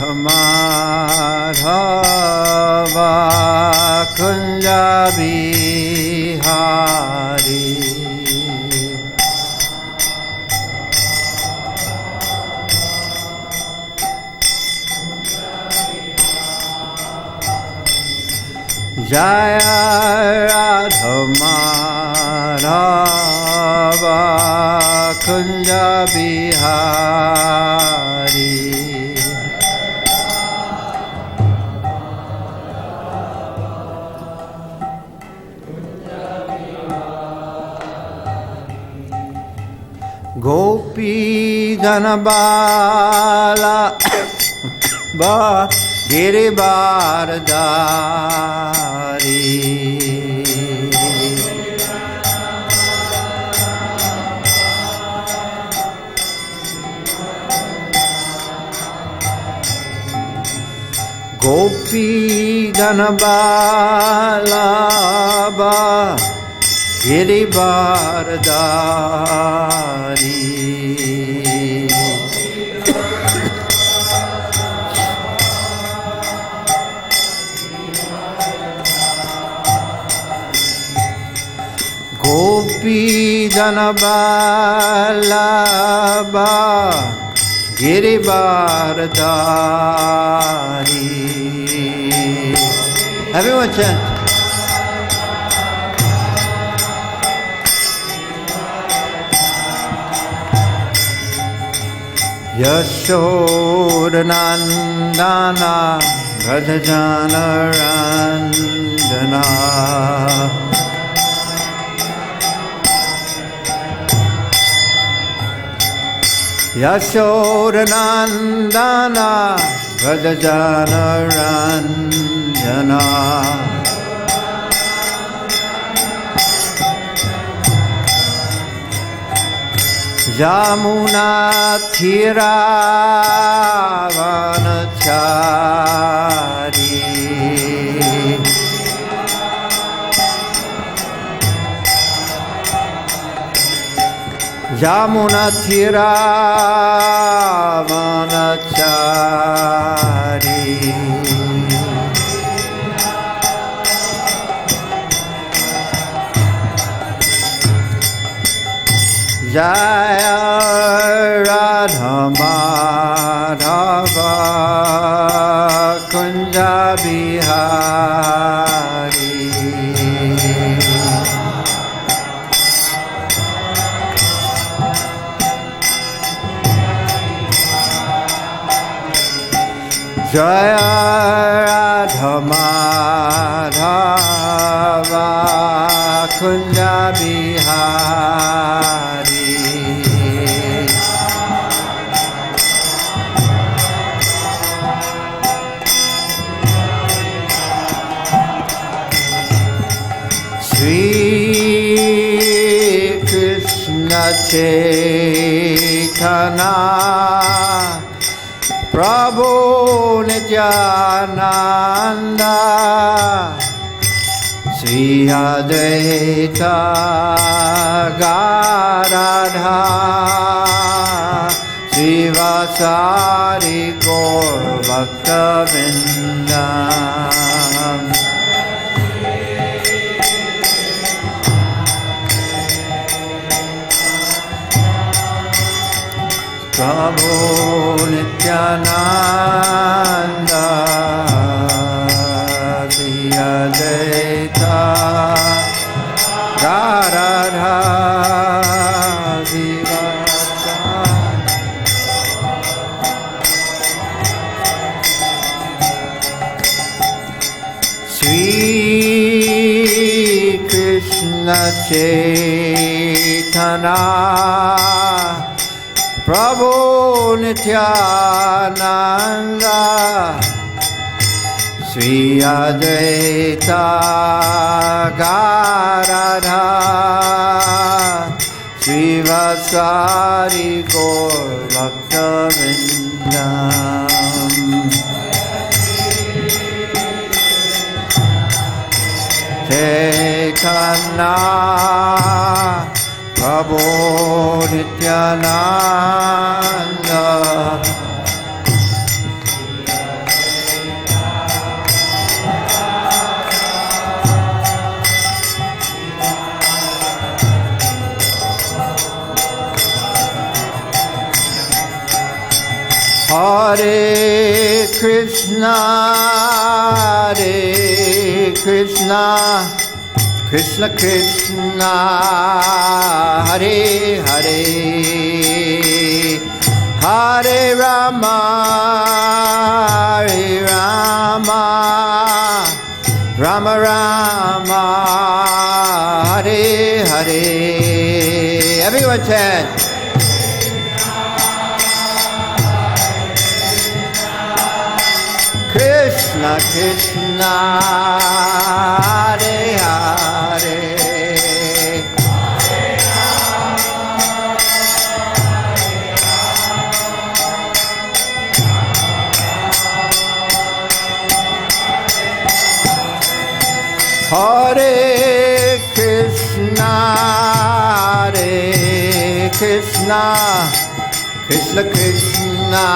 Madhava Kunja Bihari Jaya Radha Madhava Kunja Bihari Gopi Janabala Ba Giribardari Gopi Janabala Ba Giribardari Gopi Janaballabha Giribardari Everyone chant Yashodanandana Radhajana Randana Yashodanandana Radhajana Randana Yamuna Thiravanachari Yamuna Thiravanachari Jaya Radha Madhava Kunja Bihari Jaya Radha Madhava Kunja Bihari Sri Krishna Chaitanya Prabhu Nityananda Sri Advaita Gadadha Sri Vasari Gaur Bhakta Vrinda Prabhu Nityananda Sri Advaita Gadadha Sri Krishna Chaitanya Prabhu Nityananda Sri Advaita Gadadha Sri Vasari Gaur Bhakta Vrinda Chaitanya Prabhu Nityananda Krishna, Krishna Krishna, Hare Hare, Hare Rama, Hare Rama, Rama Rama, Hare Hare. Everyone chant. Krishna Krishna, Hare Hare, Hare Krishna, Hare Krishna, Krishna Krishna,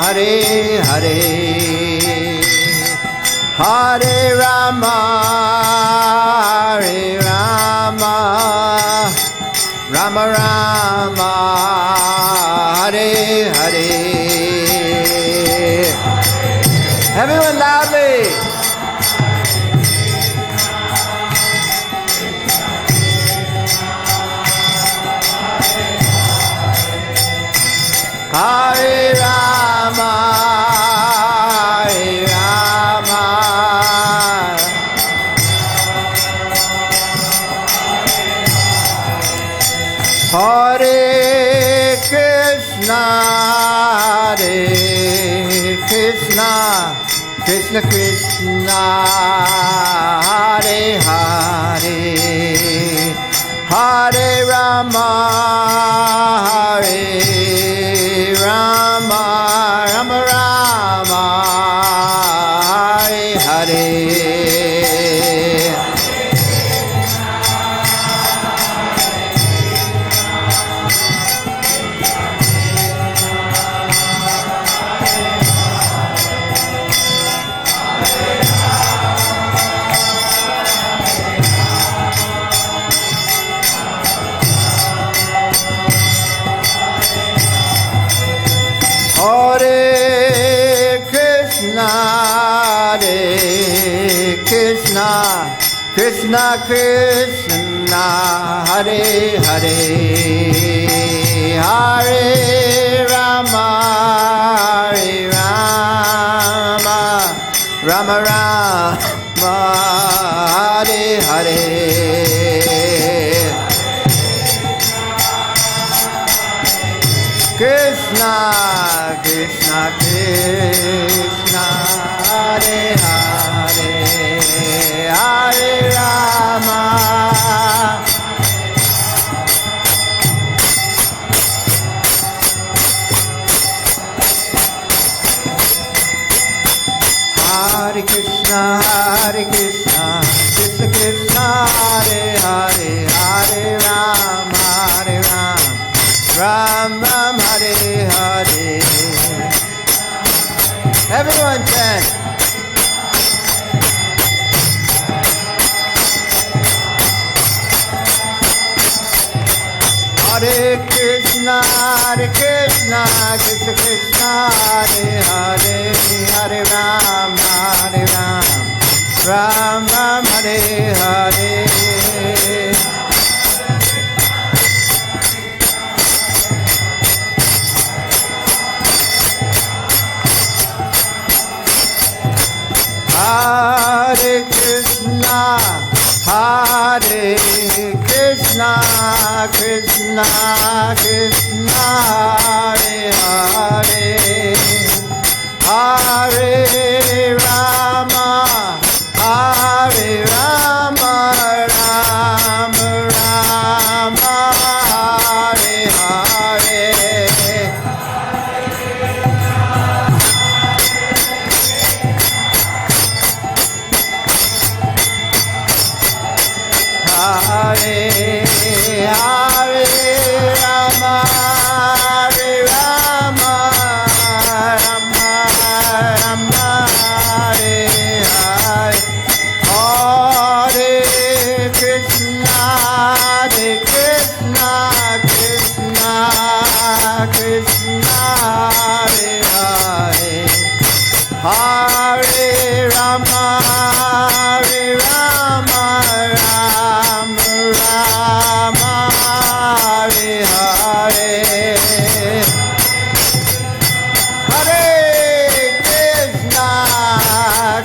Hare Hare, Hare Rama, Hare Rama, Rama Rama, Hare Hare. Everyone loudly. Hare Rama, Hare Rama, Hare Krishna, Hare Krishna, Krishna Krishna, Hare Hare, Hare Rama, Hare Rama, Rama Rama, Hare Hare. Hare Krishna, Hare Krishna, Krishna Krishna, Hare Hare, Hare Rama, Hare Rama, Rama Rama, Hare Hare. Krishna, Krishna, Krishna, Hare Hare, Hare Rama, Hare Krishna, Hare Krishna, Krishna Krishna, Hare Hare, Hare Rama, Hare Rama, Ram Ram, Hare Hare. Everyone chant. Hare Krishna, Hare Krishna, Krishna Krishna, Hare Hare, Hare Ram, Hare Ram, Ram Ram, Hare Hare. Hare Krishna, Hare Krishna, Krishna Krishna, Hare Hare, Hare Rama, Hare Rama, Rama Rama, Hare Hare. Hare Hare Rama, Hare Rama, Hare Rama, Hare Rama, Rama Rama, Hare Hare. Hare Krishna,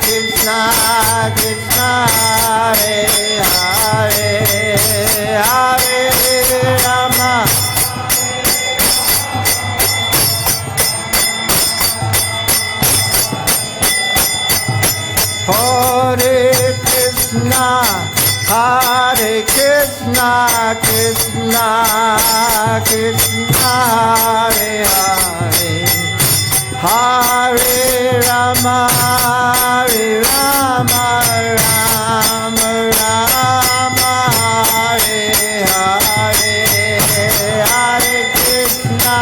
Krishna Krishna, Hare Hare, Hare Rama. Hare Krishna, Hare Krishna, Krishna Krishna, Hare Hare, Hare Rama, Hare Rama, Rama Rama, Hare Hare, Hare Krishna.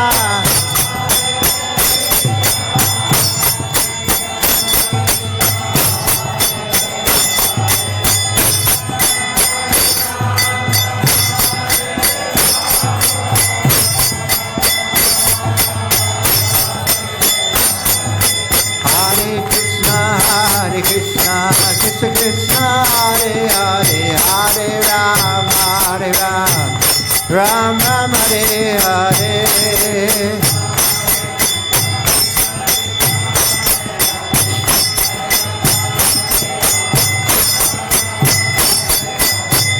Krishna, Krishna Krishna, Hare Hare, Hare Rama, Hare Rama, Ram Ram, Hare Hare.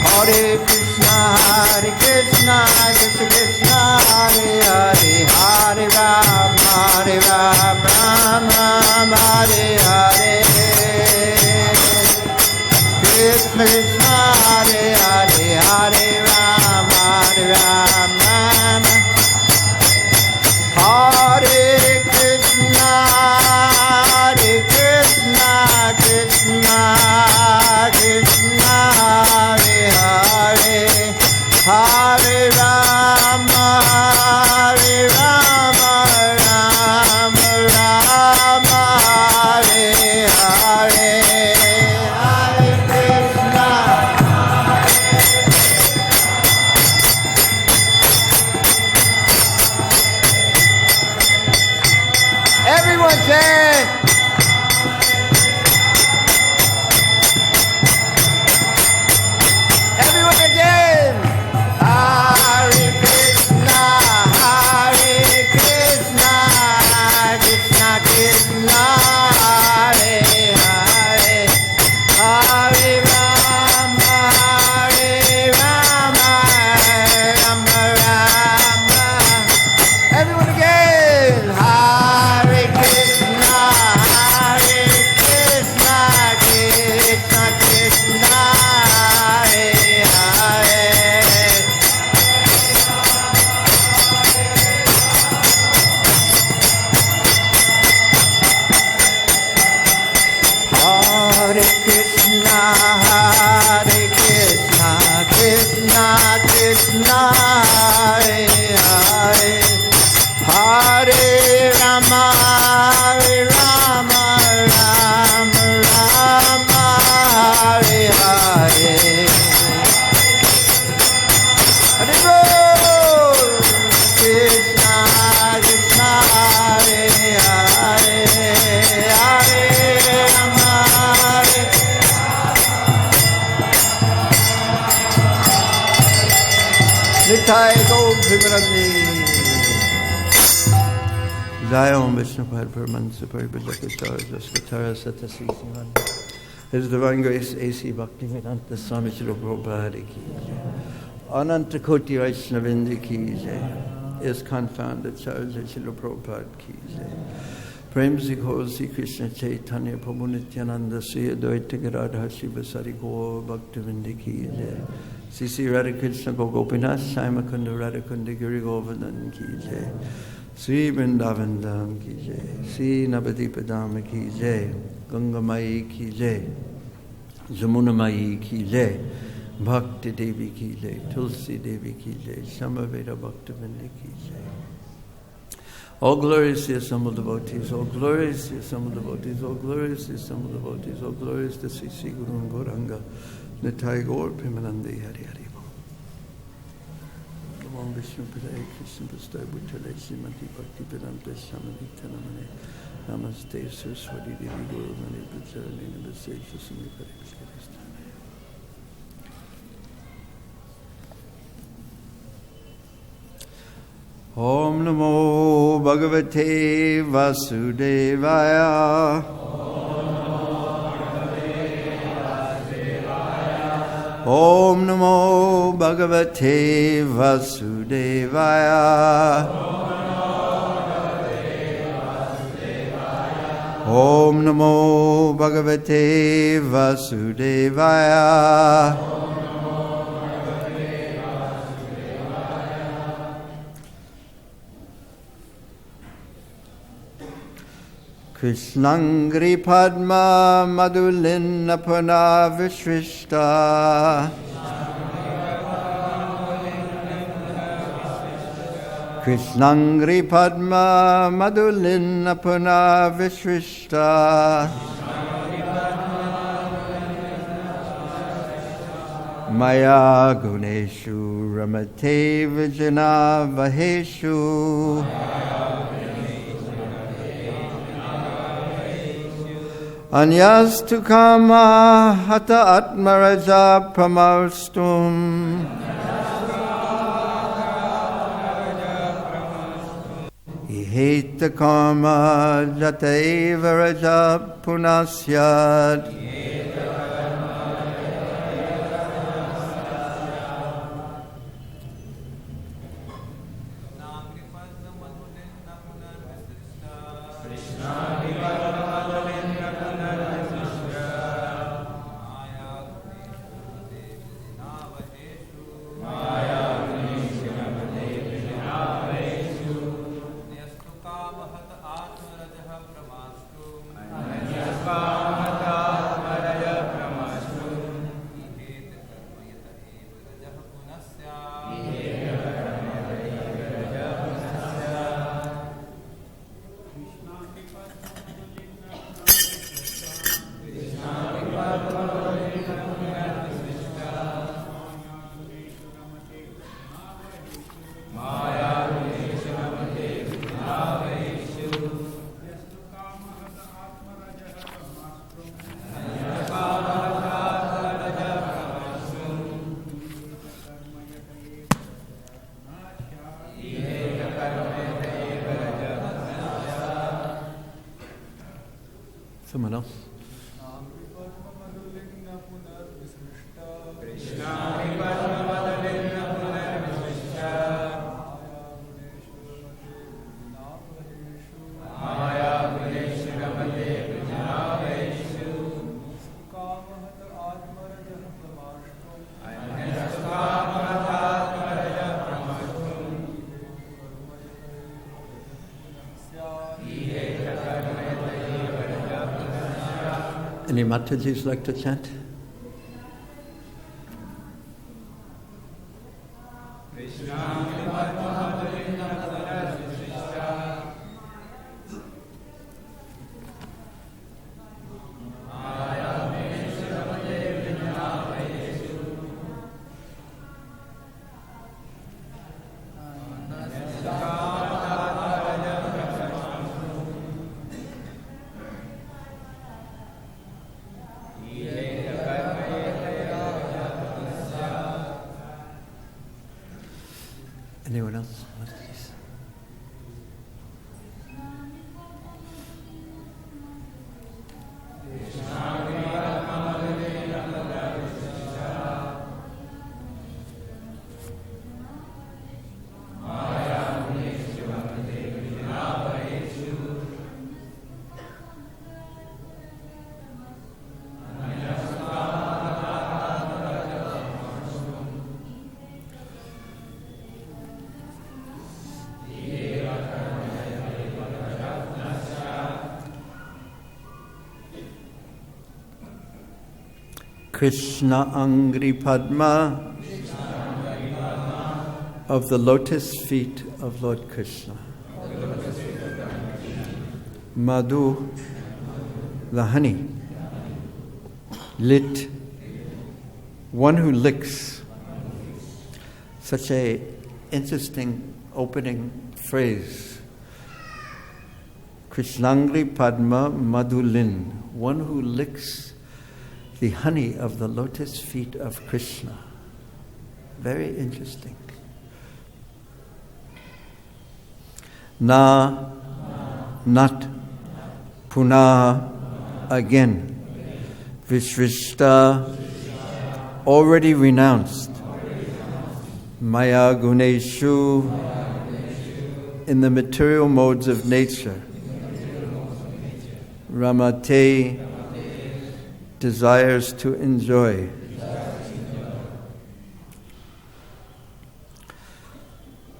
Hare Krishna, Krishna Krishna, Hare Hare, Hare Rama, Hare Rama, Ram Ram, Hare Hare. Krishna Krishna, Hare Hare, Hare Rama, Hare Rama, Hare Krishna, Krishna Krishna, Krishna Hare Hare, Hare Rama, Hare Rama, Rama Rama, Hare Hare. Everyone dance! Everyone dance! Hare Krishna, Hare Krishna, Krishna Krishna, Hare Hare, Hare Rama, Hare Rama, Rama Rama. Everyone again! Hare Krishna, Hare Krishna, Krishna Krishna, Hare Hare. Hare Krishna, Hare Krishna, Krishna Krishna, Hare Hare, Hare Rama, Hare Rama, Rama Rama, Hare Hare. Hare Bol, Krishna Krishna, Hare Hare, Hare Rama, Hare. Nitai Gaur Bhimarani. Jai Om Vishnu Pad Paramansa Paribhajaka Jaskatara Satasiman. His Divine Grace A.C. Bhaktivedanta Swami Srila Prabhupada ki jai. Ananta Koti Vaishnavindi ki jai. ISKCON founder Charles Srila Prabhupada ki jai. Prem Ji Gaur Sri Krishna Chaitanya Prabhu Nityananda Sri Advaita Gadadhar Srivasari Gaur Bhaktivinoda ki jai. Sri Radha Krishna Gopinath Shaimakunda Radhakunda Giri Govardhan ki jai. Sri Vrindavan Dham ki jai, Sri Navadipa Dham ki jai, Ganga Mai ki jai, Jamuna Mai ki jai, Bhakti Devi ki jai, Tulsi Devi ki jai, Samaveda Bhaktivinoda ki jai. All glorious to the assembled devotees, all glorious to the assembled devotees, all glorious to the assembled devotees, all glorious to Sri Sri Guru and Gauranga, Nitai Gaur Premanande Hari Hari. Om Vishnu Padaya Krishna Pastai Bhutale Srimati Bhakti Vedanta Samadhi Tanamane Namaste Saraswati Devi Guru Mani Pacharani Namaste Shasami Parikshitastane. Om Namo Bhagavate Vasudevaya. Om Namo Bhagavate Vasudevaya. Om Namo Bhagavate Vasudevaya. Krishnangri Padma Madhulina Puna Vishrishta. Krishnangri Padma Madhulina Puna Vishrishta. Maya Guneshu Ramate Vijana Vaheshu. Anyastu Kama Hata Atmaraja Pramaustum. Iheta Karma Jataiva Raja Punasyad. Someone else? Any Matajis like to chant? Anyone else? Krishna Angri Padma of the lotus feet of Lord Krishna. Madhu, the honey. Lit, one who licks. Such a interesting opening phrase. Krishnangri Padma Madhulin, one who licks the honey of the lotus feet of Krishna. Very interesting. Na, not, Puna, again. Vishvishta, already renounced. Maya Guneshu, in the material modes of nature. Ramate, desires to enjoy.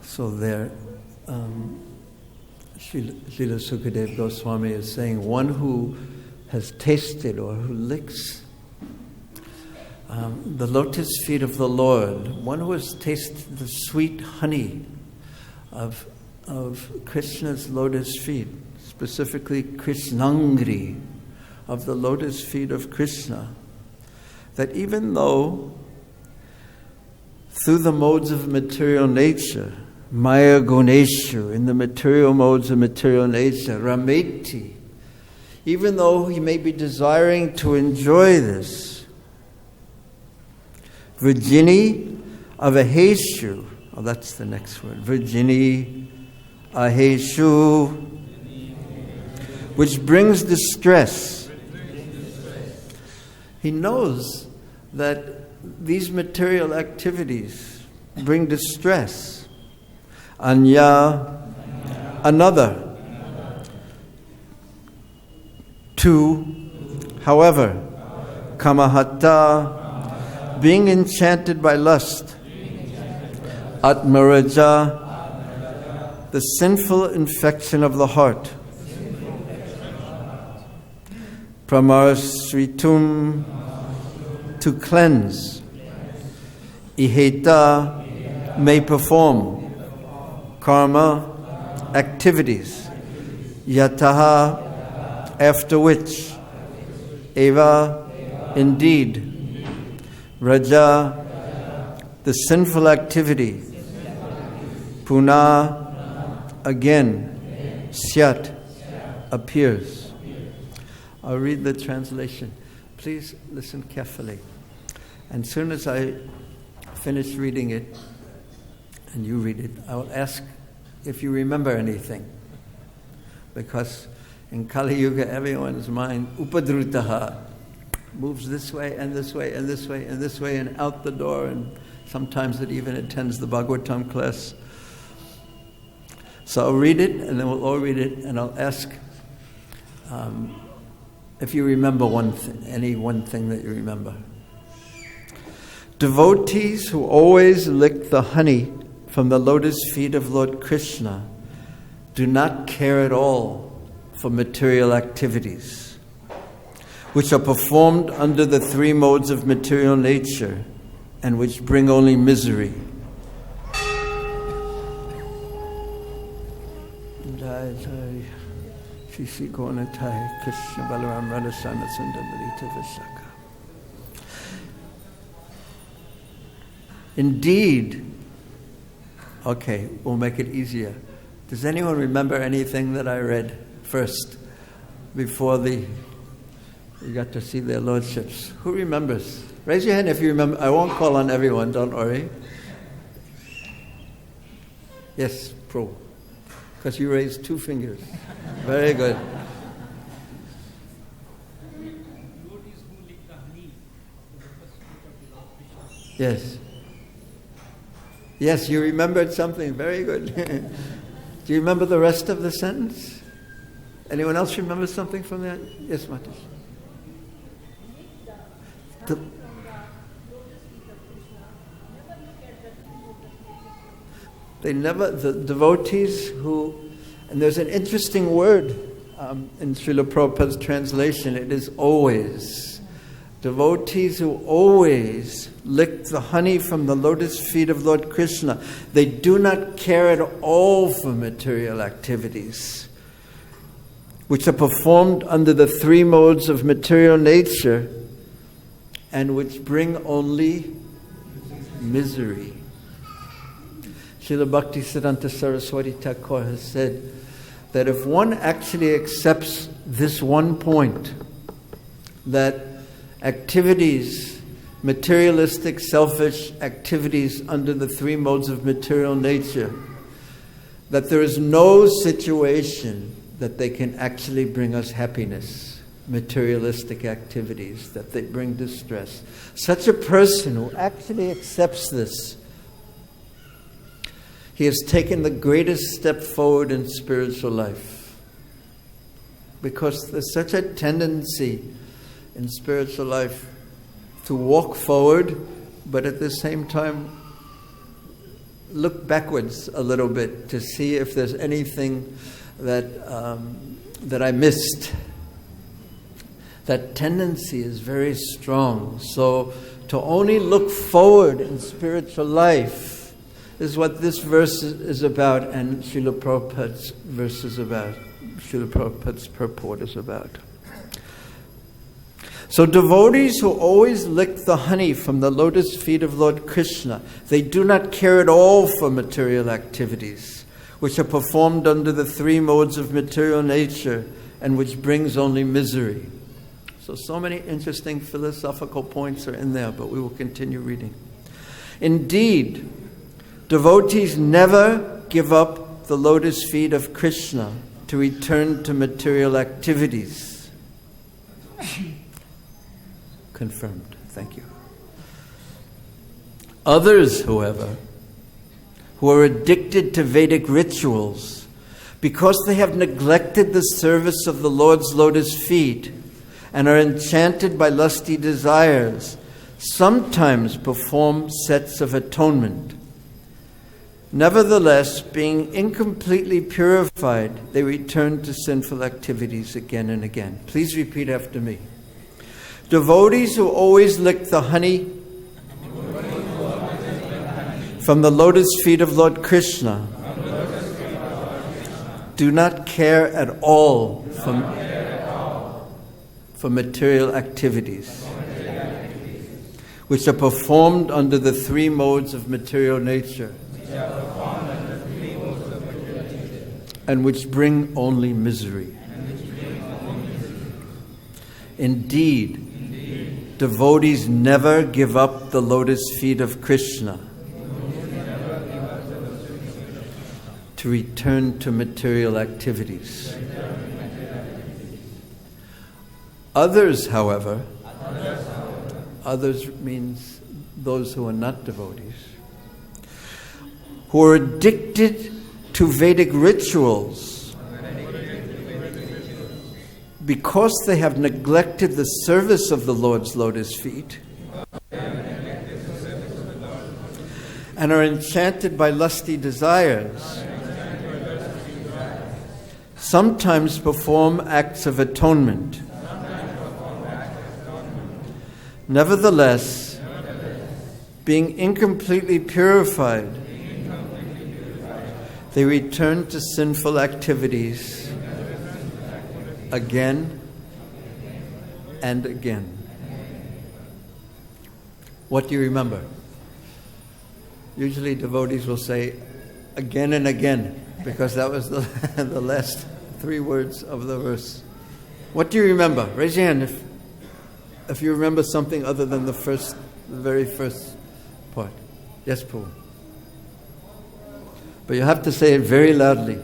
So there, Srila Sukadeva Goswami is saying, one who has tasted or who licks the lotus feet of the Lord, one who has tasted the sweet honey of Krishna's lotus feet, specifically Krishnangri, of the lotus feet of Krishna, that even though through the modes of material nature, Maya Guneshu, in the material modes of material nature, Rameti, even though he may be desiring to enjoy this, Virgini Avaheshu, oh, that's the next word, Virgini Aheshu, which brings distress. He knows that these material activities bring distress. Anya, another. Two, however, Kamahata, being enchanted by lust. Atmaraja, the sinful infection of the heart. Pramarasritum, to cleanse. Iheta, may perform. Karma, activities. Yataha, after which. Eva, indeed. Raja, the sinful activity. Puna, again. Syat, appears. I'll read the translation. Please listen carefully. And as soon as I finish reading it, and you read it, I will ask if you remember anything. Because in Kali Yuga, everyone's mind, upadrutaha, moves this way and this way and this way and this way and out the door, and sometimes it even attends the Bhagavatam class. So I'll read it, and then we'll all read it, and I'll ask if you remember any one thing that you remember. Devotees who always lick the honey from the lotus feet of Lord Krishna do not care at all for material activities, which are performed under the three modes of material nature and which bring only misery. Indeed, okay, we'll make it easier. Does anyone remember anything that I read first before you got to see their lordships? Who remembers? Raise your hand if you remember. I won't call on everyone, don't worry. Yes, Pro. Because you raised 2 fingers. Very good. Yes. Yes, you remembered something. Very good. Do you remember the rest of the sentence? Anyone else remember something from that? Yes, Matish. The devotees who, and there's an interesting word in Srila Prabhupada's translation, it is always. Devotees who always lick the honey from the lotus feet of Lord Krishna. They do not care at all for material activities, which are performed under the three modes of material nature and which bring only misery. Srila Bhaktisiddhanta Saraswati Thakur has said that if one actually accepts this one point, that activities, materialistic, selfish activities under the three modes of material nature, that there is no situation that they can actually bring us happiness, materialistic activities, that they bring distress. Such a person who actually accepts this, he has taken the greatest step forward in spiritual life. Because there's such a tendency in spiritual life to walk forward, but at the same time look backwards a little bit to see if there's anything that I missed. That tendency is very strong. So to only look forward in spiritual life is what this verse is about, and Srila Prabhupada's verse is about. Srila Prabhupada's purport is about. So devotees who always lick the honey from the lotus feet of Lord Krishna, they do not care at all for material activities, which are performed under the three modes of material nature and which brings only misery. So many interesting philosophical points are in there, but we will continue reading. Indeed, devotees never give up the lotus feet of Krishna to return to material activities. Confirmed. Thank you. Others, however, who are addicted to Vedic rituals, because they have neglected the service of the Lord's lotus feet and are enchanted by lusty desires, sometimes perform sets of atonement. Nevertheless, being incompletely purified, they return to sinful activities again and again. Please repeat after me. Devotees who always lick the honey from the lotus feet of Lord Krishna do not care at all for material activities, which are performed under the three modes of material nature, and which bring only misery. Indeed, devotees never give up the lotus feet of Krishna to return to material activities. Others, however, others means those who are not devotees, who are addicted to Vedic rituals because they have neglected the service of the Lord's lotus feet and are enchanted by lusty desires, sometimes perform acts of atonement. Nevertheless, being incompletely purified, they return to sinful activities again and again. What do you remember? Usually devotees will say again and again, because that was the last three words of the verse. What do you remember? Raise your hand if you remember something other than the very first part. Yes, Paul. But you have to say it very loudly.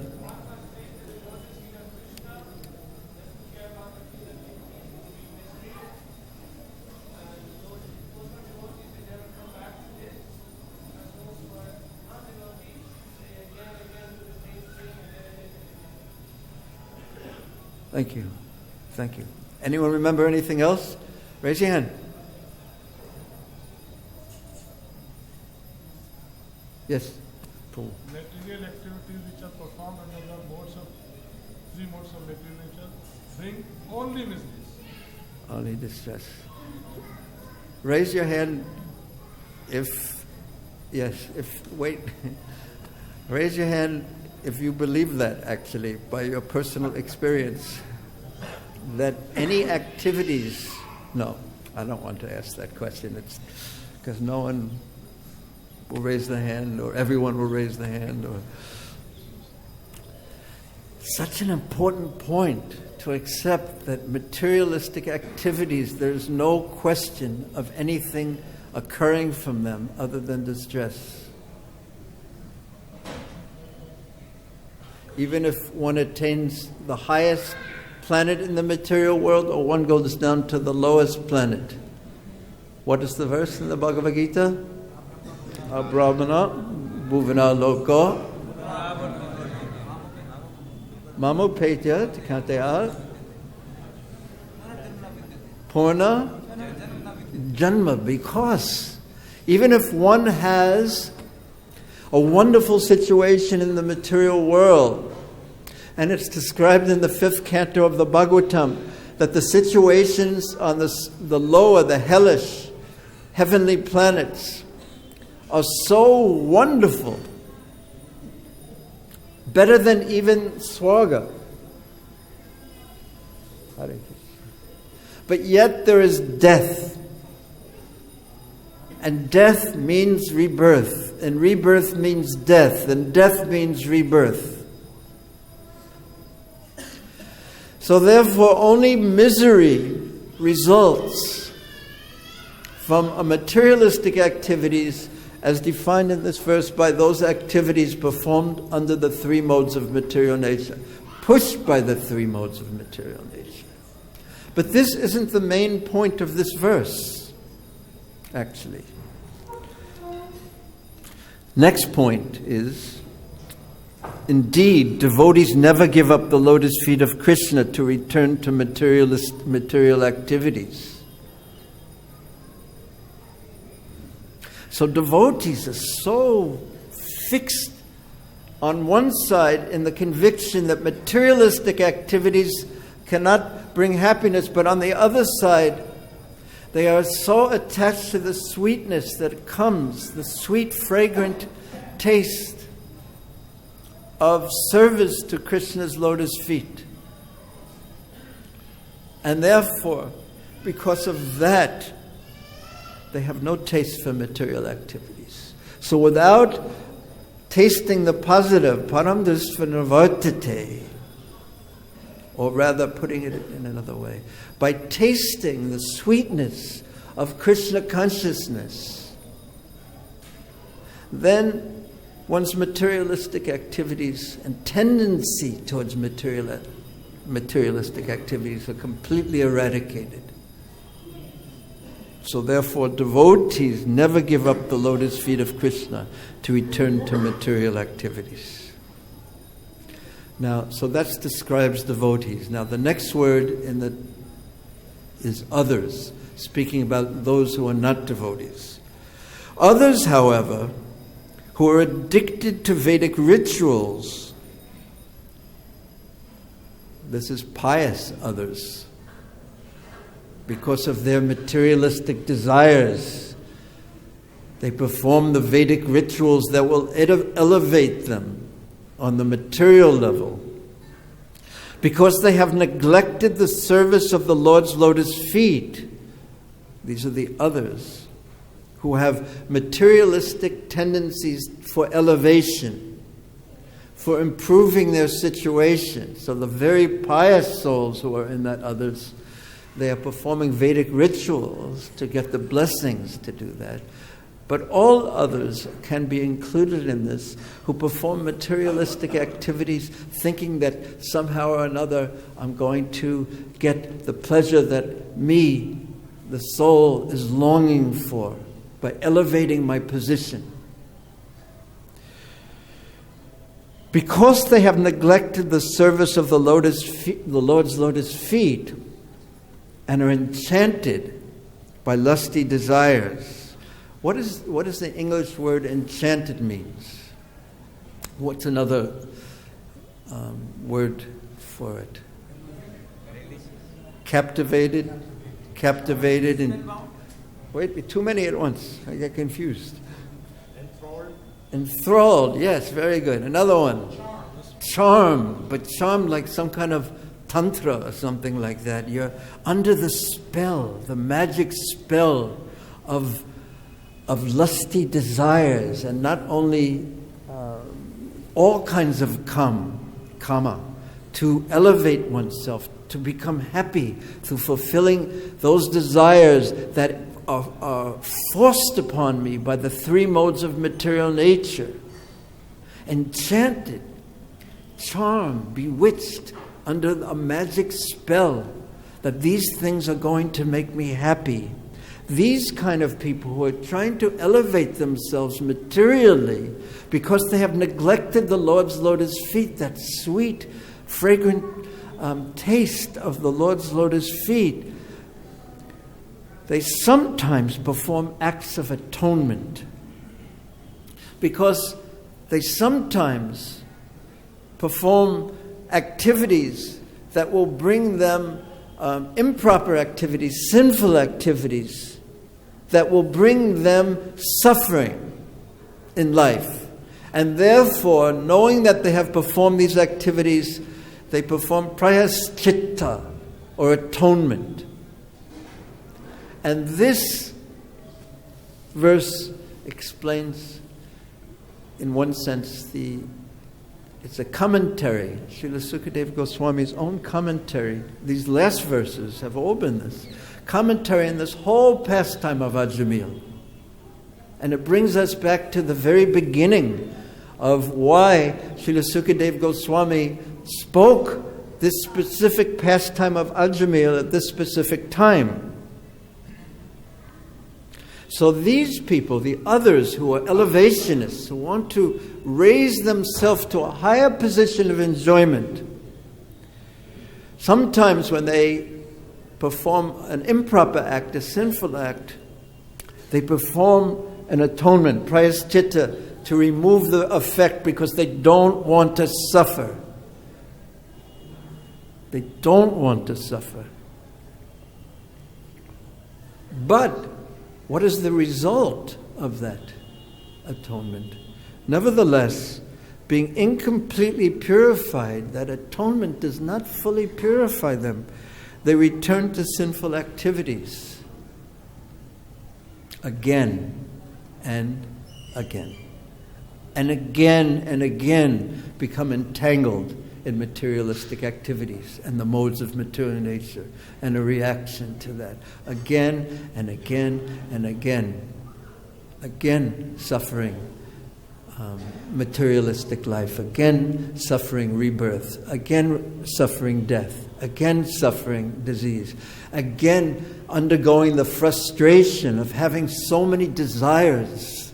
Thank you. Thank you. Anyone remember anything else? Raise your hand. Yes, Paul. Material activities which are performed under the three modes of material nature bring only misery. Only distress. Raise your hand raise your hand if you believe that, actually, by your personal experience, that any activities... No, I don't want to ask that question. It's because no one will raise the hand, or everyone will raise the hand. such an important point to accept that materialistic activities, there's no question of anything occurring from them other than distress. Even if one attains the highest planet in the material world, or one goes down to the lowest planet. What is the verse in the Bhagavad Gita? Abrahmana bhuvana loko Mamo Petya Tikataya Purna Janma. Because even if one has a wonderful situation in the material world, and it's described in the 5th canto of the Bhagavatam that the situations on the lower, the hellish, heavenly planets are so wonderful, better than even Swarga. But yet there is death. And death means rebirth. And rebirth means death. And death means rebirth. So therefore only misery results from a materialistic activities as defined in this verse by those activities performed under the 3 modes of material nature, pushed by the 3 modes of material nature. But this isn't the main point of this verse, actually. Next point is, indeed, devotees never give up the lotus feet of Krishna to return to material activities. So devotees are so fixed on one side in the conviction that materialistic activities cannot bring happiness, but on the other side, they are so attached to the sweetness that comes, the sweet, fragrant taste of service to Krishna's lotus feet. And therefore, because of that, they have no taste for material activities. So without tasting the positive, param drisvanavartate, or rather putting it in another way, by tasting the sweetness of Krishna consciousness, then one's materialistic activities and tendency towards materialistic activities are completely eradicated. So therefore, devotees never give up the lotus feet of Krishna to return to material activities. Now, so that describes devotees. Now, the next word is others, speaking about those who are not devotees. Others, however, who are addicted to Vedic rituals, this is pious others, because of their materialistic desires, they perform the Vedic rituals that will elevate them on the material level. Because they have neglected the service of the Lord's lotus feet, these are the others who have materialistic tendencies for elevation, for improving their situation. So the very pious souls who are in that others, they are performing Vedic rituals to get the blessings to do that. But all others can be included in this, who perform materialistic activities thinking that somehow or another I'm going to get the pleasure that me, the soul, is longing for by elevating my position. Because they have neglected the service of the Lord's lotus feet, and are enchanted by lusty desires. What does the English word enchanted means? What's another word for it? Captivated, and wait, too many at once. I get confused. Enthralled, yes, very good. Another one. Charm, but charm like some kind of tantra or something like that. You're under the spell, the magic spell of lusty desires, and not only all kinds of kama, to elevate oneself, to become happy through fulfilling those desires that are forced upon me by the three modes of material nature. Enchanted, charmed, bewitched under a magic spell that these things are going to make me happy. These kind of people who are trying to elevate themselves materially because they have neglected the Lord's lotus feet, that sweet, fragrant taste of the Lord's lotus feet, they sometimes perform acts of atonement because they sometimes perform activities that will bring them improper activities, sinful activities, that will bring them suffering in life. And therefore, knowing that they have performed these activities, they perform prayaschita, or atonement. And this verse explains, in one sense, it's a commentary. Srila Sukadeva Goswami's own commentary. These last verses have all been this commentary in this whole pastime of Ajamil. And it brings us back to the very beginning of why Srila Sukadeva Goswami spoke this specific pastime of Ajamil at this specific time. So these people, the others who are elevationists, who want to raise themselves to a higher position of enjoyment, sometimes when they perform an improper act, a sinful act, they perform an atonement, prayaschita, to remove the effect because they don't want to suffer. They don't want to suffer. But what is the result of that atonement? Nevertheless, being incompletely purified, that atonement does not fully purify them. They return to sinful activities again and again. And again become entangled in materialistic activities and the modes of material nature and a reaction to that. Again and again and again. Again suffering materialistic life. Again suffering rebirth. Again suffering death. Again suffering disease. Again undergoing the frustration of having so many desires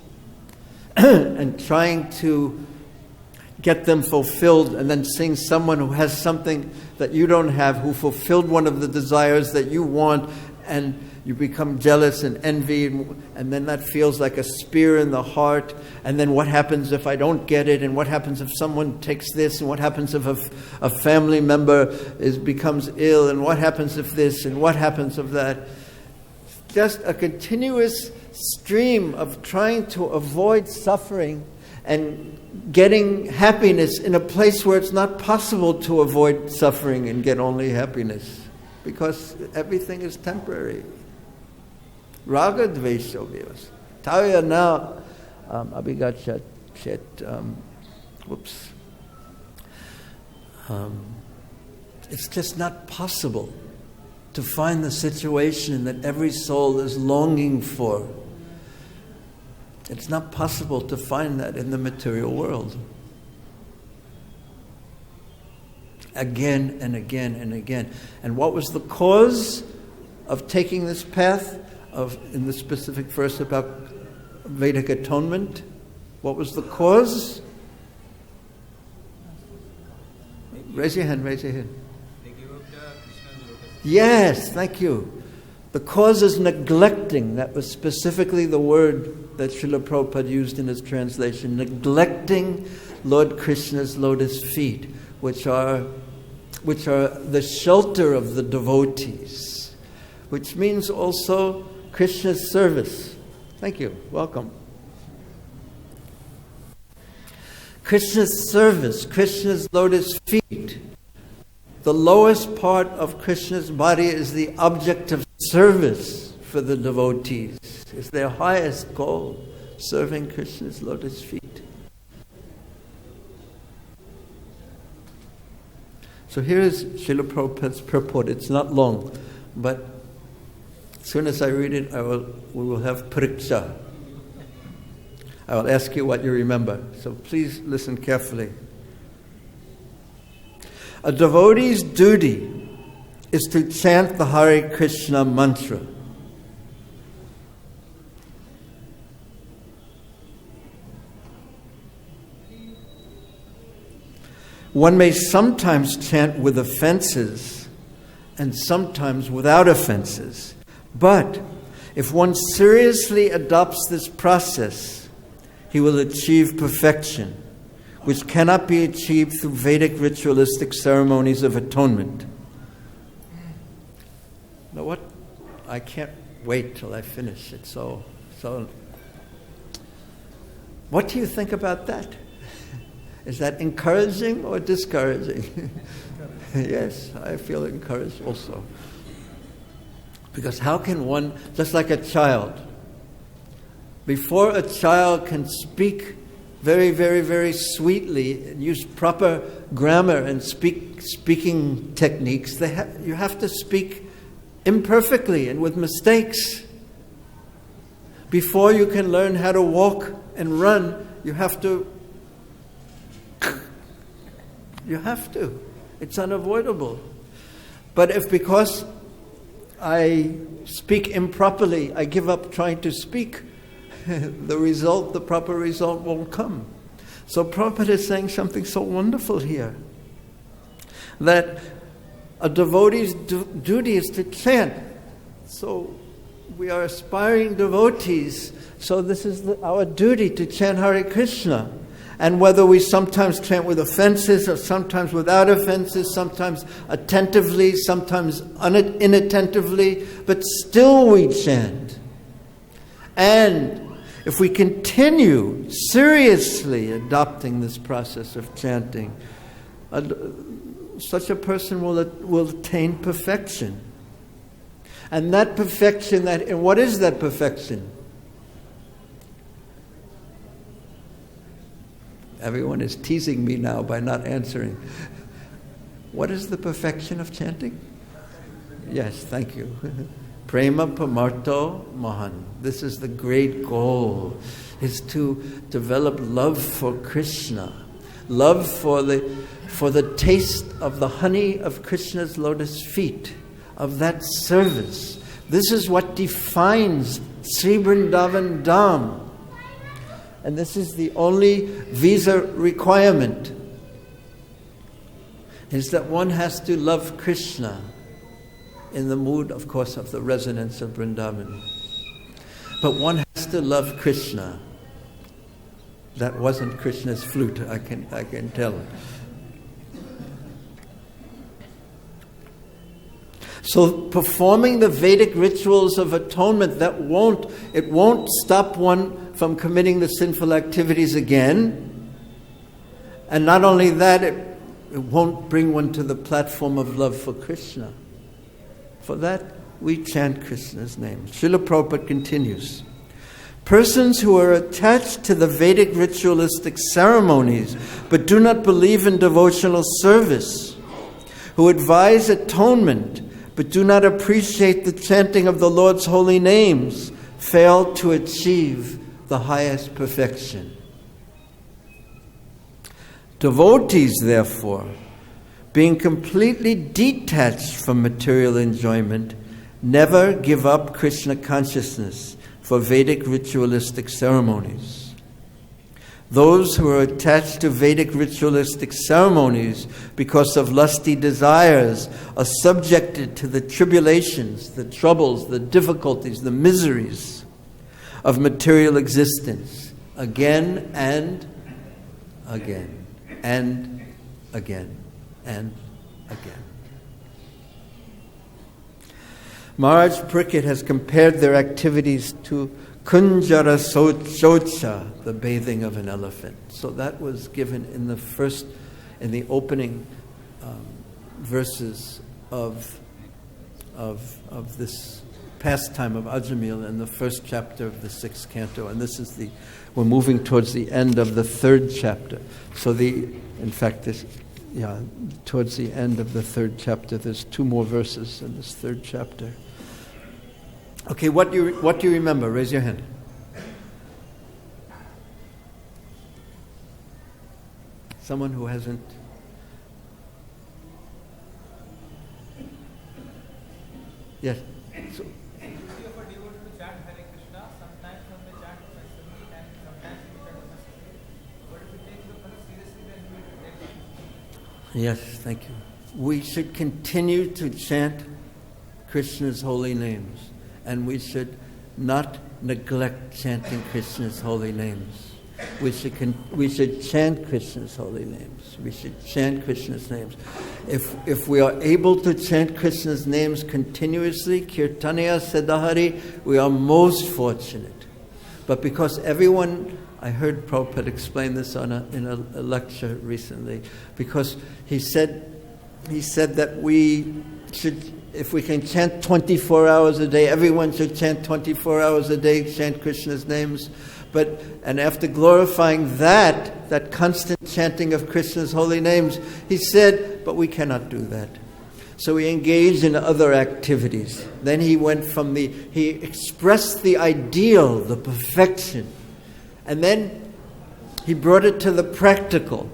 and trying to get them fulfilled, and then seeing someone who has something that you don't have, who fulfilled one of the desires that you want, and you become jealous and envy, and then that feels like a spear in the heart. And then what happens if I don't get it? And what happens if someone takes this? And what happens if a family member becomes ill? And what happens if this? And what happens if that? Just a continuous stream of trying to avoid suffering and getting happiness in a place where it's not possible to avoid suffering and get only happiness, because everything is temporary. Raga dvesha vyas. Taya na abhigat chet. It's just not possible to find the situation that every soul is longing for. It's not possible to find that in the material world. Again and again and again. And what was the cause of taking this path in the specific verse about Vedic atonement? What was the cause? Raise your hand, raise your hand. Yes, thank you. The cause is neglecting. That was specifically the word that Srila Prabhupada used in his translation. Neglecting Lord Krishna's lotus feet, which are the shelter of the devotees, which means also Krishna's service. Thank you. Welcome. Krishna's service, Krishna's lotus feet. The lowest part of Krishna's body is the object of service for the devotees. It's their highest goal, serving Krishna's lotus feet. So here is Srila Prabhupada's purport. It's not long, but as soon as I read it, we will have pariksha. I will ask you what you remember. So please listen carefully. A devotee's duty is to chant the Hare Krishna mantra. One may sometimes chant with offenses and sometimes without offenses. But if one seriously adopts this process, he will achieve perfection, which cannot be achieved through Vedic ritualistic ceremonies of atonement. Now what? I can't wait till I finish it. So what do you think about that? Is that encouraging or discouraging? Yes, I feel encouraged also. Because how can one, just like a child, before a child can speak very, very, very sweetly and use proper grammar and speaking techniques, you have to speak imperfectly and with mistakes. Before you can learn how to walk and run, you have to. It's unavoidable. But if because I speak improperly, I give up trying to speak, the proper result won't come. So Prabhupada is saying something so wonderful here, that a devotee's duty is to chant. So we are aspiring devotees, so this is our duty to chant Hare Krishna. And whether we sometimes chant with offenses or sometimes without offenses, sometimes attentively, sometimes inattentively, but still we chant. And if we continue seriously adopting this process of chanting, such a person will attain perfection. And that perfection, and what is that perfection? Everyone is teasing me now by not answering. What is the perfection of chanting? Yes, thank you. Prema Pamarto Mahan. This is the great goal, is to develop love for Krishna. Love for the taste of the honey of Krishna's lotus feet, of that service. This is what defines Sri Vrindavan Dham. And this is the only visa requirement, is that one has to love Krishna in the mood, of course, of the residents of Vrindavan. But one has to love Krishna. That wasn't Krishna's flute, I can tell. So performing the Vedic rituals of atonement, it won't stop one from committing the sinful activities again. And not only that, it won't bring one to the platform of love for Krishna. For that, we chant Krishna's name. Srila Prabhupada continues. Persons who are attached to the Vedic ritualistic ceremonies but do not believe in devotional service, who advise atonement but do not appreciate the chanting of the Lord's holy names, fail to achieve the highest perfection. Devotees, therefore, being completely detached from material enjoyment, never give up Krishna consciousness for Vedic ritualistic ceremonies. Those who are attached to Vedic ritualistic ceremonies because of lusty desires are subjected to the tribulations, the troubles, the difficulties, the miseries of material existence again and again and again and again. Maharaj Parikshit has compared their activities to Kunjara Shocha, the bathing of an elephant. So that was given in the opening verses of this pastime of Ajamil in the first chapter of the 6th canto. And this is we're moving towards the end of the 3rd chapter. So in fact, towards the end of the 3rd chapter. There's 2 more verses in this 3rd chapter. Okay, what do you remember? Raise your hand. Someone who hasn't. Yes. So, yes, thank you. We should continue to chant Krishna's holy names, and we should not neglect chanting Krishna's holy names. We should chant Krishna's holy names. We should chant Krishna's names. If we are able to chant Krishna's names continuously, Kirtaniya Siddhahari, we are most fortunate. But because everyone, I heard Prabhupada explain this in a lecture recently, because he said that we should, if we can chant 24 hours a day, everyone should chant 24 hours a day, chant Krishna's names. And after glorifying that constant chanting of Krishna's holy names, he said, but we cannot do that. So he engaged in other activities. Then he went he expressed the ideal, the perfection. And then he brought it to the practical.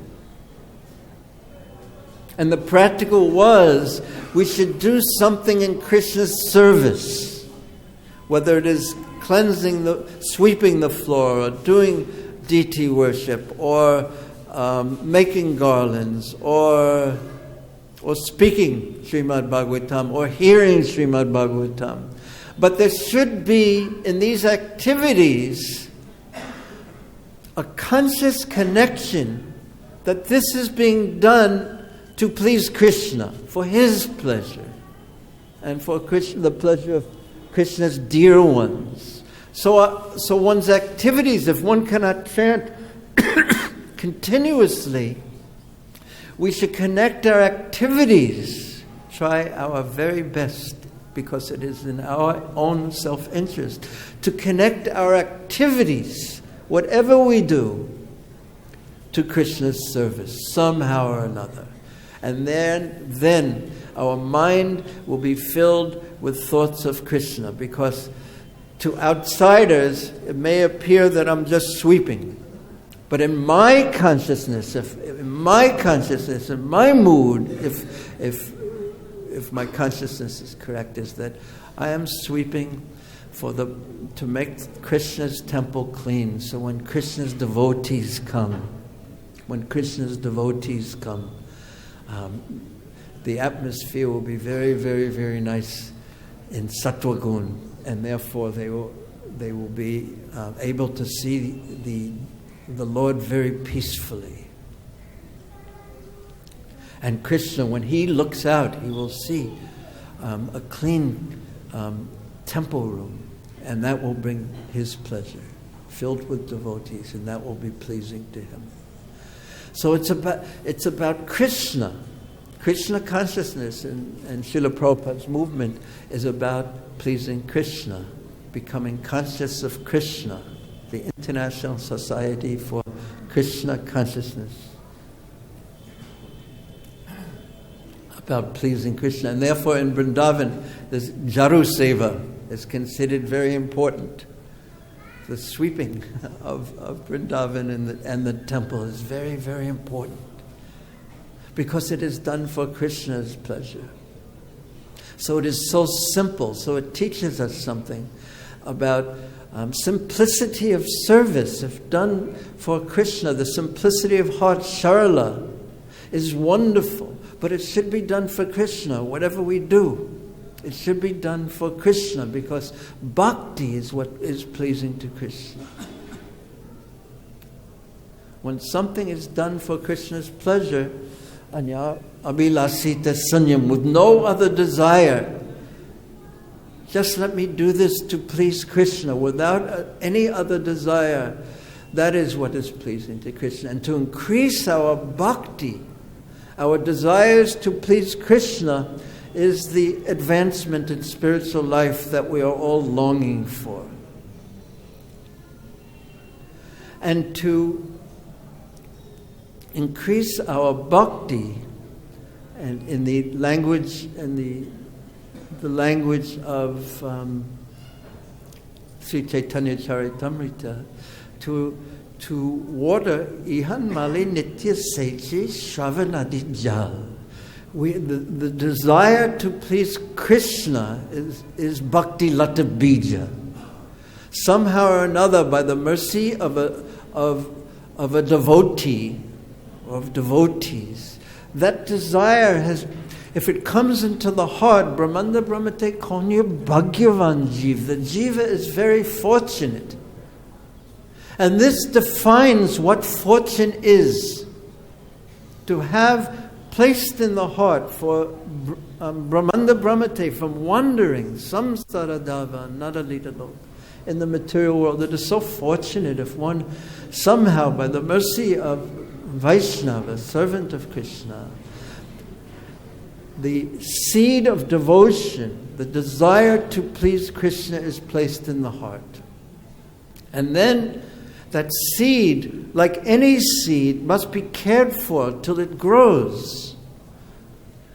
And the practical was, we should do something in Krishna's service. Whether it is sweeping the floor, or doing deity worship, or making garlands, or speaking Srimad Bhagavatam, or hearing Srimad Bhagavatam. But there should be, in these activities, a conscious connection that this is being done to please Krishna, for His pleasure, and for the pleasure of Krishna's dear ones. So one's activities, if one cannot chant continuously, we should connect our activities, try our very best, because it is in our own self-interest, to connect our activities, whatever we do, to Krishna's service, somehow or another. And then our mind will be filled with thoughts of Krishna, because to outsiders, it may appear that I'm just sweeping. But in my consciousness, in my mood, if my consciousness is correct, is that I am sweeping to make Krishna's temple clean. So when Krishna's devotees come, the atmosphere will be very, very, very nice in Sattva Gun. And therefore they will be able to see the Lord very peacefully. And Krishna, when He looks out, He will see a clean temple room, and that will bring His pleasure, filled with devotees, and that will be pleasing to Him. So it's about Krishna. Krishna consciousness and Srila Prabhupada's movement is about pleasing Krishna, becoming conscious of Krishna, the International Society for Krishna Consciousness. About pleasing Krishna. And therefore in Vrindavan, this Jaru Seva is considered very important. The sweeping of Vrindavan and the temple is very, very important, because it is done for Krishna's pleasure. So it is so simple. So it teaches us something about simplicity of service. If done for Krishna, the simplicity of heart, Sharala, is wonderful. But it should be done for Krishna. Whatever we do, it should be done for Krishna, because bhakti is what is pleasing to Krishna. When something is done for Krishna's pleasure, anya abhilasita sunyam, with no other desire, just let me do this to please Krishna without any other desire, that is what is pleasing to Krishna. And to increase our bhakti, our desires to please Krishna, is the advancement in spiritual life that we are all longing for. And to increase our bhakti, And in the language of Sri Chaitanya Charitamrita, to water ihan mali nitya sechi shravanadi jal. The desire to please Krishna is bhakti lata bija. Somehow or another, by the mercy of a devotee, or of devotees, that desire has, if it comes into the heart, Brahmanda Brahmate Konya Bhagyavan Jiva. The Jiva is very fortunate. And this defines what fortune is. To have placed in the heart for Brahmanda Brahmate from wandering, samsara dava, nadalita lok, in the material world. It is so fortunate if one somehow, by the mercy of Vaishnava, servant of Krishna, the seed of devotion, the desire to please Krishna is placed in the heart. And then that seed, like any seed, must be cared for till it grows.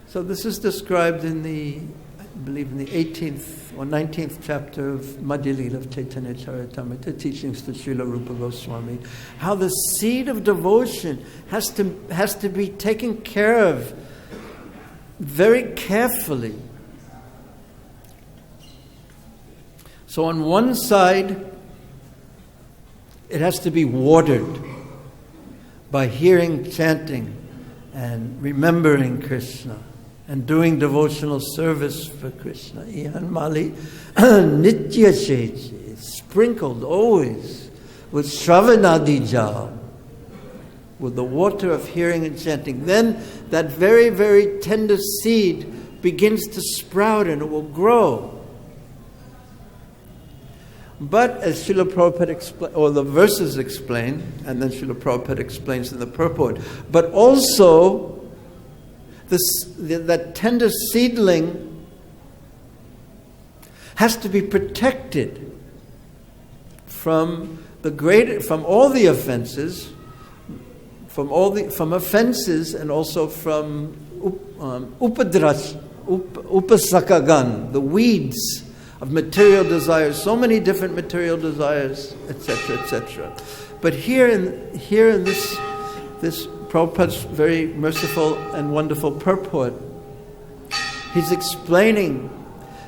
So this is described in the, I believe in the 18th or 19th chapter of Madhya Lila of Chaitanya Charitamrita, teachings to Srila Rupa Goswami, how the seed of devotion has to be taken care of very carefully. So on one side, it has to be watered by hearing, chanting, and remembering Krishna, and doing devotional service for Krishna. Ihan mali nitya shechi, sprinkled always with shravanadi jal, with the water of hearing and chanting. Then that very, very tender seed begins to sprout and it will grow. But as Srila Prabhupada explains, or the verses explain, and then Srila Prabhupada explains in the purport, but also that tender seedling has to be protected from all the offenses, from offenses, and also from upasakagan, the weeds of material desires, so many different material desires, etc., etc. But here in this Prabhupada's very merciful and wonderful purport, he's explaining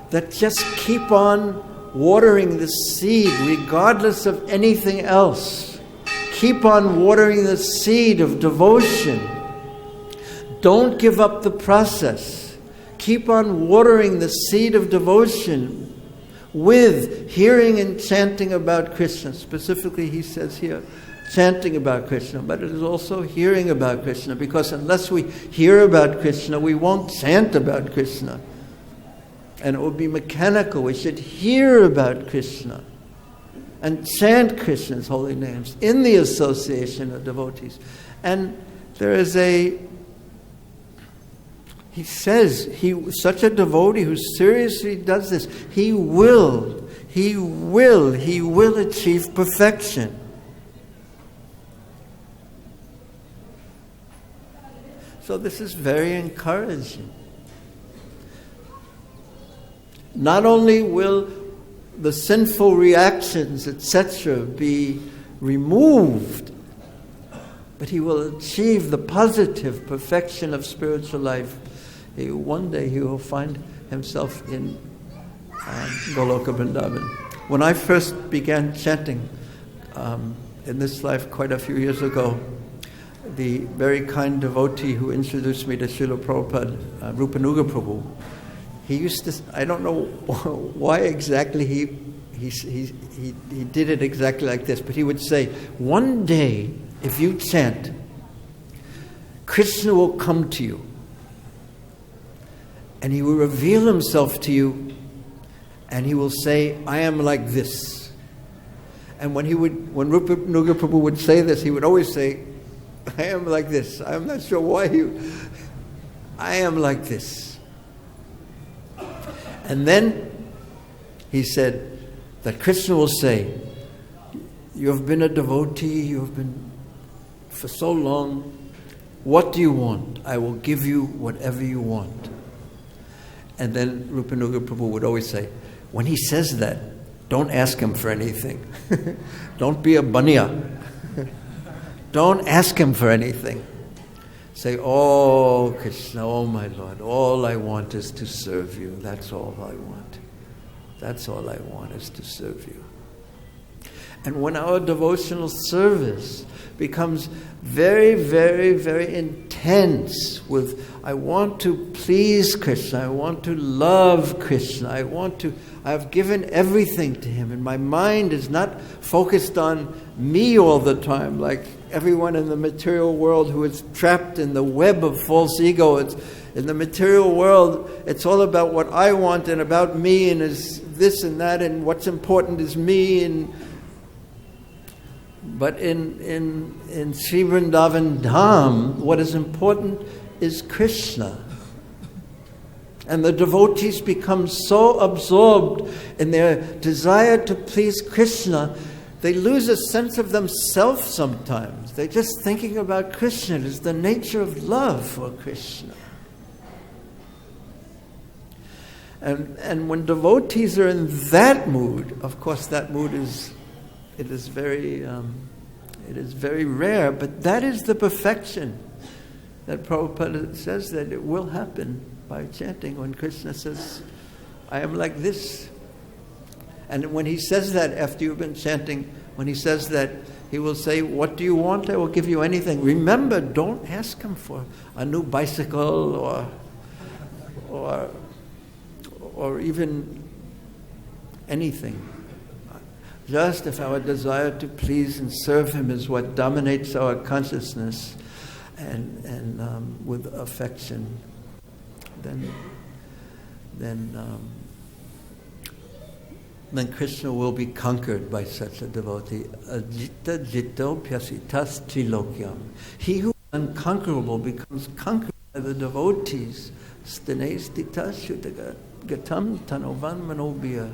that just keep on watering the seed regardless of anything else. Keep on watering the seed of devotion. Don't give up the process. Keep on watering the seed of devotion with hearing and chanting about Krishna. Specifically, he says here, chanting about Krishna, but it is also hearing about Krishna, because unless we hear about Krishna, we won't chant about Krishna. And it will be mechanical. We should hear about Krishna and chant Krishna's holy names in the association of devotees. And there is he says, such a devotee who seriously does this, he will achieve perfection. So this is very encouraging. Not only will the sinful reactions, etc., be removed, but he will achieve the positive perfection of spiritual life. One day he will find himself in Goloka Vrindavan. When I first began chanting in this life quite a few years ago, the very kind devotee who introduced me to Srila Prabhupada, Rupanuga Prabhu, he used to, I don't know why exactly he did it exactly like this, but he would say, one day, if you chant, Krishna will come to you, and he will reveal himself to you, and he will say, I am like this. And when Rupanuga Prabhu would say this, he would always say, I am like this. I'm not sure why I am like this. And then he said that Krishna will say, you have been a devotee, you have been for so long, What do you want? I will give you whatever you want. And then Rupanuga Prabhu would always say, when he says that, don't ask him for anything. Don't be a banya. Don't ask him for anything. Say, oh Krishna, oh my Lord, all I want is to serve you. That's all I want. That's all I want is to serve you. And when our devotional service becomes very, very, very intense with, I want to please Krishna, I want to love Krishna, I've given everything to him, and my mind is not focused on me all the time, like everyone in the material world who is trapped in the web of false ego. In the material world, it's all about what I want and about me, and is this and that, and what's important is me. But in Sri Vrindavan Dham, what is important is Krishna. And the devotees become so absorbed in their desire to please Krishna, they lose a sense of themselves sometimes. They're just thinking about Krishna. It is the nature of love for Krishna. And when devotees are in that mood, of course that mood is very rare, but that is the perfection that Prabhupada says that it will happen by chanting. When Krishna says, I am like this. And when he says that after you've been chanting, when he says that, he will say, what do you want? I will give you anything. Remember, don't ask him for a new bicycle or even anything. Just if our desire to please and serve him is what dominates our consciousness and with affection, then Krishna will be conquered by such a devotee. Ajita jito pyasitas trilokyam. He who is unconquerable becomes conquered by the devotees. Stanes ditas gatam tanovan manobhya.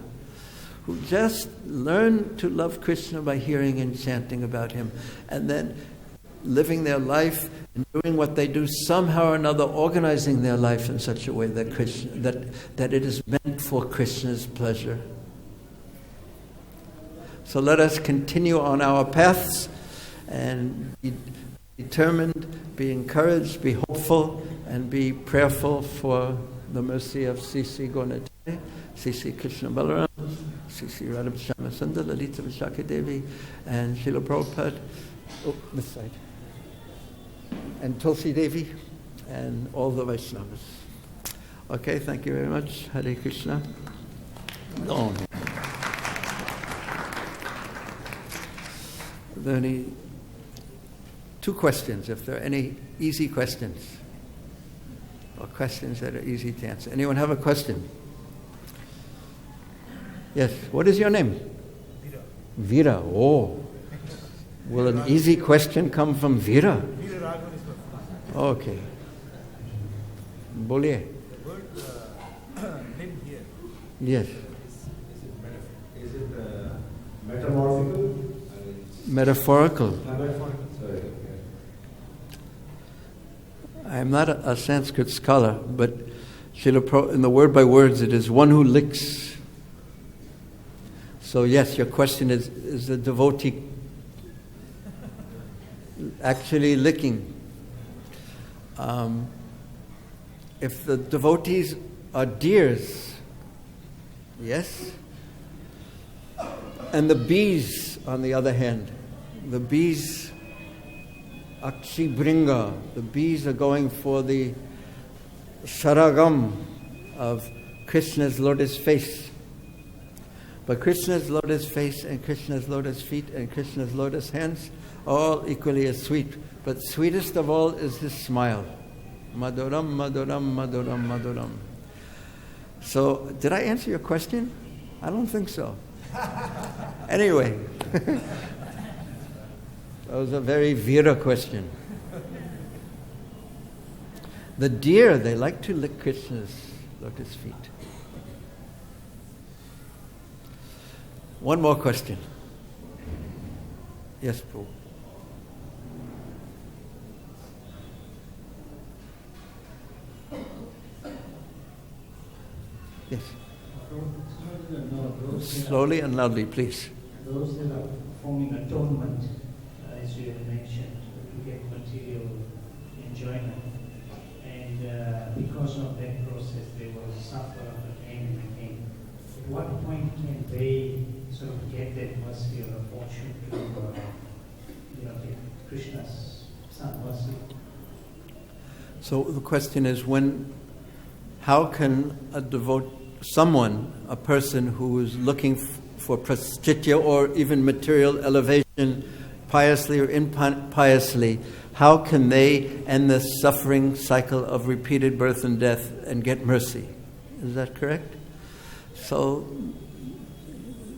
Who just learn to love Krishna by hearing and chanting about him, and then living their life and doing what they do, somehow or another organizing their life in such a way that that it is meant for Krishna's pleasure. So let us continue on our paths and be determined, be encouraged, be hopeful, and be prayerful for the mercy of Sri Gaunatri, Sri Krishna Balaram, Sri Radha Shyama Sundar, Lalita Vishakha Devi, and Srila Prabhupada, this side, and Tulsi Devi, and all the Vaishnavas. Okay, thank you very much. Hare Krishna. No. Are there any two questions, if there are any easy questions, or questions that are easy to answer? Anyone have a question? Yes. What is your name? Veera. Veera. Oh. Will an easy question come from Veera? Veera Raghavan is my father. Okay. Boliye. The word him here. Yes. Is it metamorphical? Metaphorical. Metaphorical. Sorry. I am not a Sanskrit scholar, but in the word by words, it is one who licks. So yes, your question is the devotee actually licking? If the devotees are deers, yes. And the bees, on the other hand, the bees, Akshibringa, the bees are going for the sharagam of Krishna's lotus face. But Krishna's lotus face and Krishna's lotus feet and Krishna's lotus hands are all equally as sweet. But sweetest of all is his smile. Maduram, maduram, maduram, maduram. So, did I answer your question? I don't think so. Anyway, that was a very Veera question. The deer, they like to lick Krishna's lotus feet. One more question. Yes, Prabhu. Yes. Those Slowly and loudly, please. those that are performing atonement, as you have mentioned, to get material enjoyment. And because of that process, they will suffer again and again. At what point can they sort of get that mercy or a fortune to, get Krishna's son mercy? So the question is, how can a person who is looking for prastitya or even material elevation, piously or impiously, how can they end the suffering cycle of repeated birth and death and get mercy? Is that correct? So,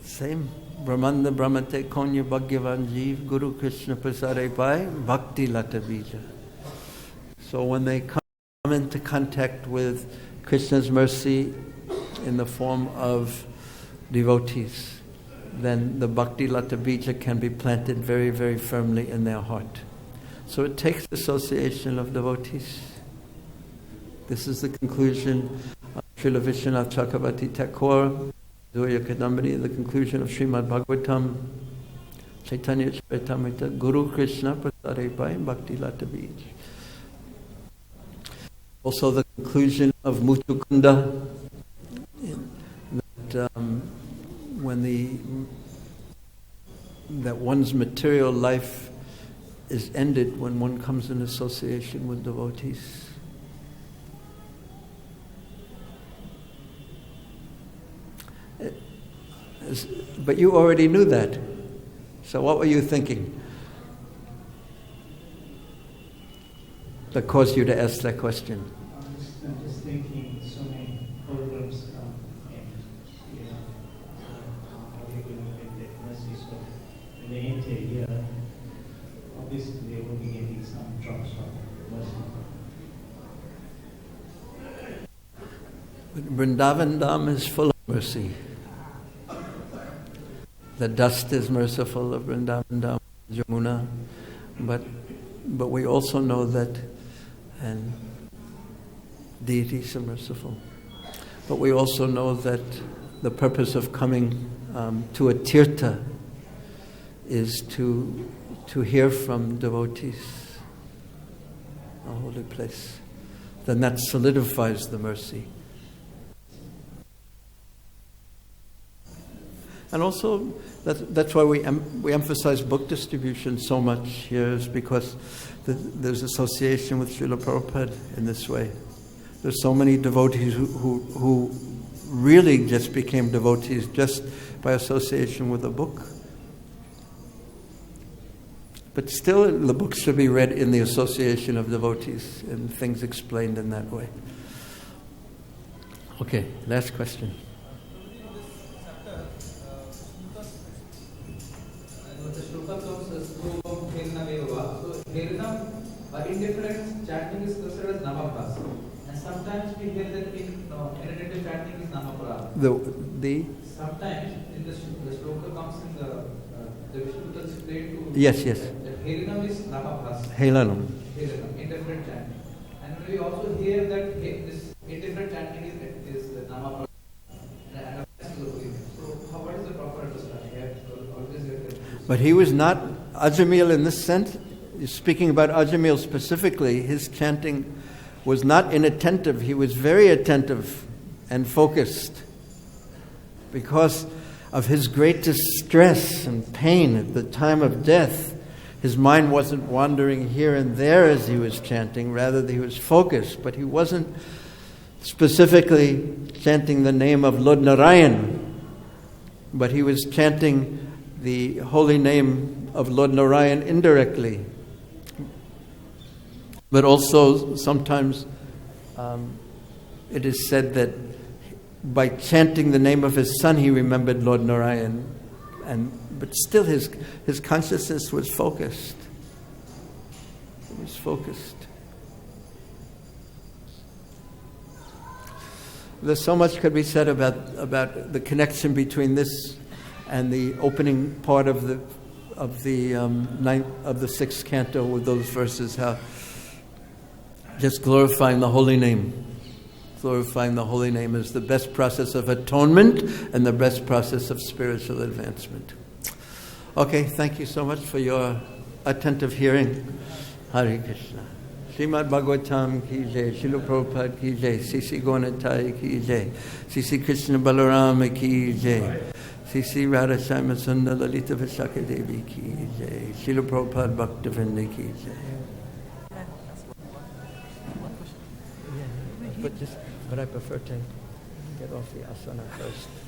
same. Brahmanda Brahmate Konya Bhagyavan Jeev Guru Krishna Prasade Pai Bhakti Lata Bija. So when they come into contact with Krishna's mercy in the form of devotees, then the Bhakti Lata Bija can be planted very, very firmly in their heart. So it takes association of devotees. This is the conclusion of Srila Vishwanath Chakravarti Thakur, Zoya Kadambari, the conclusion of Srimad Bhagavatam, Chaitanya Charitamrita, Guru Krishna Prasade Pai Bhakti Lata Bija. Also the conclusion of Mutukunda, that that one's material life is ended when one comes in association with devotees. But you already knew that. So what were you thinking that caused you to ask that question? I'm just thinking so many programs come and, how are you going to get that mercy? So when they enter here, obviously they will be getting some drops of mercy. But Vrindavan Dham is full of mercy. The dust is merciful of Vrindavan Dham, Jamuna, but we also know that, and deities are merciful. But we also know that the purpose of coming to a tirtha is to hear from devotees, a holy place. Then that solidifies the mercy. And also, that's why we emphasize book distribution so much here, is because there's association with Srila Prabhupada in this way. There's so many devotees who really just became devotees just by association with a book. But still, the books should be read in the association of devotees and things explained in that way. Okay, last question. Indifferent chanting is considered as namabhas, and sometimes we hear that inattentive chanting is namapara. Sometimes in the shloka comes in the Vishnu explained to yes. that Helinam is namabhas. Helanam. Indifferent chanting, and we also hear that this indifferent chanting is namapara. So what is the proper understanding? But he was not Ajamil in this sense. Speaking about Ajamil specifically, his chanting was not inattentive. He was very attentive and focused because of his great distress and pain at the time of death. His mind wasn't wandering here and there as he was chanting. Rather, he was focused, but he wasn't specifically chanting the name of Lord Narayan, but he was chanting the holy name of Lord Narayan indirectly. But also sometimes it is said that by chanting the name of his son, he remembered Lord Narayan, but still his consciousness was focused. It was focused. There's so much could be said about the connection between this and the opening part of the sixth canto with those verses, how just glorifying the holy name. glorifying the holy name is the best process of atonement and the best process of spiritual advancement. Okay, thank you so much for your attentive hearing. Hare Krishna. Srimad Bhagavatam ki jai, Srila Prabhupada ki jai, Sisi Gonatai ki jai, Sisi Krishna Balarama ki jai, Sisi Radha Shama Sundar Lalita Vishaka Devi ki jai, Srila Prabhupada Bhaktivinoda ki jai. But I prefer to get off the asana first.